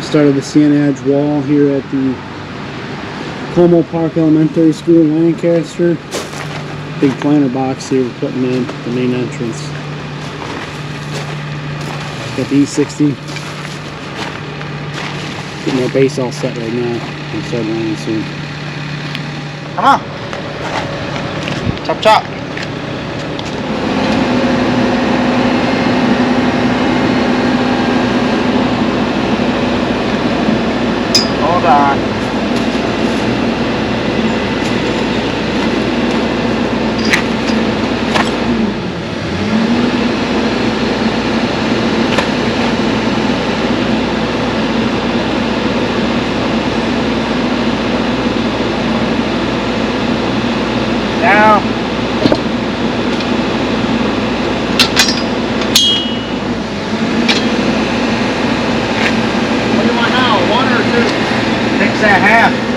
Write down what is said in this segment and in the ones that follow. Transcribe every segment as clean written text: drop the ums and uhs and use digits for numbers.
Started the Siena Edge wall here at the Como Park Elementary School in Lancaster. Big planter box here we're putting in the main entrance. Got the E60. Getting our base all set right now. It'll start running soon. Come on. Chop chop. Hold on. Now. What do you want now? One or two? Mix that half.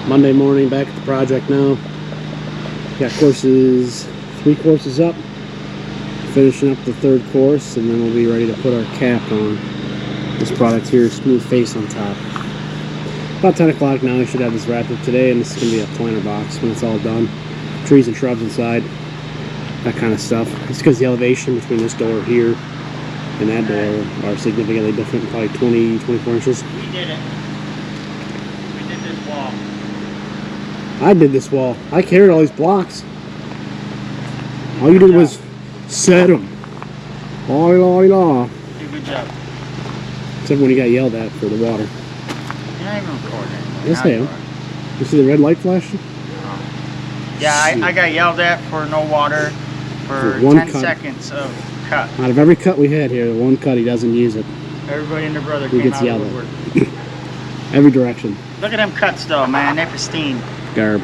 Monday morning, back at the project now. Got three courses up. Finishing up the third course, and then we'll be ready to put our cap on. This product here, smooth face on top. About 10 o'clock now, we should have this wrapped up today, and this is going to be a planter box when it's all done. Trees and shrubs inside, that kind of stuff. It's because the elevation between this door here and that door are significantly different, probably 24 inches. We did it. We did this wall. I did this wall. I carried all these blocks. All you did was set them. La la la. Good job. Except when you got yelled at for the water. You're not even recording anymore. Yes, I am. You see the red light flashing? Yeah, I got yelled at for no water for 10 seconds of cut. Out of every cut we had here, the one cut he doesn't use it. Everybody and their brother He came gets out yelled of the woodwork. at. Every direction. Look at them cuts though, man. They're pristine. Garb.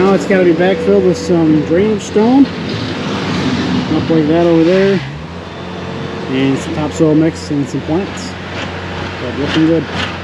Now it's got to be backfilled with some drainage stone. Up like that over there. And some topsoil mix and some plants. But looking good.